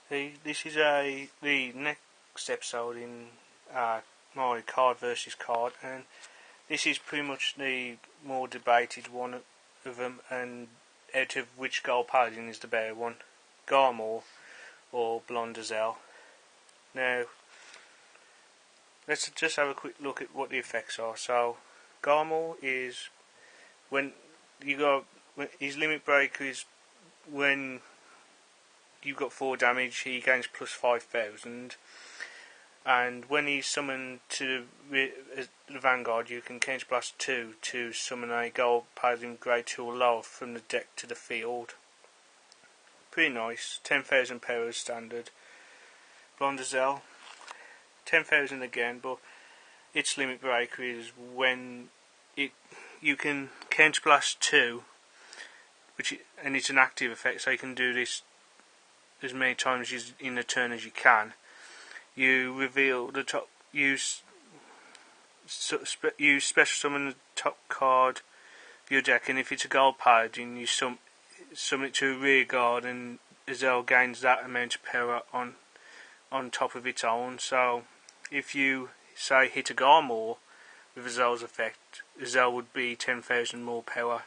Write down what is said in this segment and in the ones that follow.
This is the next episode in my card versus card, and this is pretty much the more debated one of them, and out of which gold paladin is the better one, GARMORE or blonde EZEL. Now, let's just have a quick look at what the effects are. So, GARMORE is when his limit breaker is when you've got 4 damage, he gains plus 5,000, and when he's summoned to the Vanguard, you can Counter Blast 2 to summon a gold paladin grade 2 or lower from the deck to the field. Pretty nice. 10,000 power standard. Blonde EZEL, 10,000 again, but its limit breaker is when you can Counter Blast 2, and it's an active effect, so you can do this as many times in a turn as you can. You reveal the top. Use special summon the top card of your deck, and if it's a gold paladin, you summon it to a rear guard, and EZEL gains that amount of power on top of its own. So, if you say hit a GARMORE with EZEL's effect, EZEL would be 10,000 more power.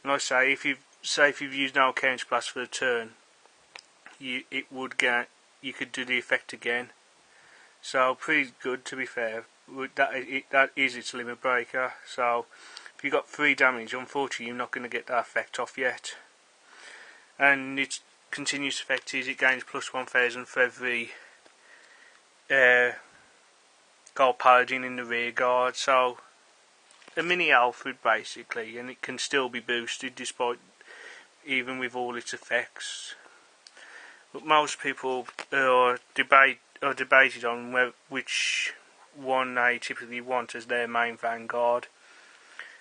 And like I say, if you've used no Counter Blast for the turn, you could do the effect again. So pretty good, to be fair. That is its limit breaker. So if you got 3 damage, unfortunately you're not going to get that effect off yet. And its continuous effect is it gains plus 1,000 for every gold paladin in the rear guard. So a mini Alfred basically, and it can still be boosted despite even with all its effects. But most people are debated on which one they typically want as their main Vanguard,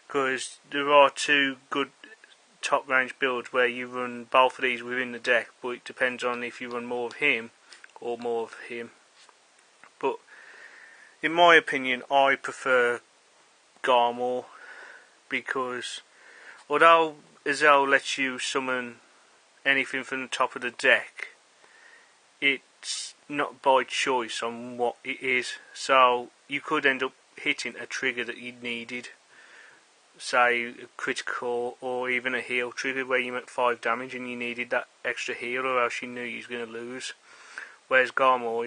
because there are 2 good top range builds where you run both of these within the deck, but it depends on if you run more of him or more of him. But in my opinion, I prefer GARMORE, because although EZEL lets you summon anything from the top of the deck, it's not by choice on what it is, so you could end up hitting a trigger that you needed, say a critical or even a heal trigger where you make 5 damage and you needed that extra heal, or else you knew you was going to lose. Whereas GARMORE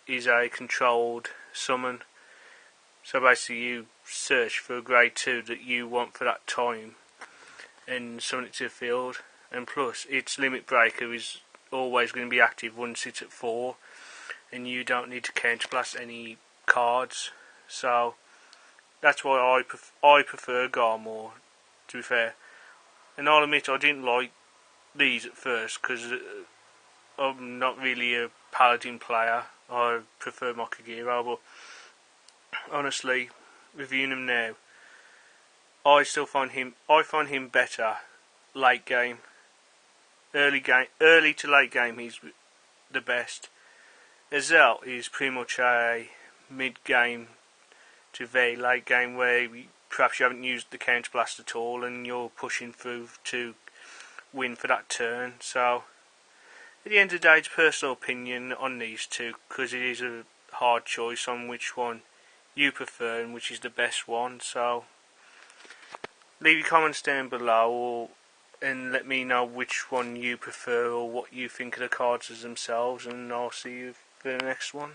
is a controlled summon, so basically you search for a grade 2 that you want for that time and summon it to the field. And plus its limit breaker is always going to be active once it's at 4, and you don't need to Counter Blast any cards. So that's why I prefer GARMORE, to be fair. And I'll admit I didn't like these at first, because I'm not really a paladin player. I prefer Mokagiro, but honestly, reviewing him now, I find him better late game. Early to late game, he's the best. EZEL is pretty much a mid game to very late game, where perhaps you haven't used the Counter Blast at all and you're pushing through to win for that turn. So at the end of the day, it's personal opinion on these 2, because it is a hard choice on which one you prefer and which is the best one. So leave your comments down below, and let me know which one you prefer or what you think of the cards as themselves, and I'll see you for the next one.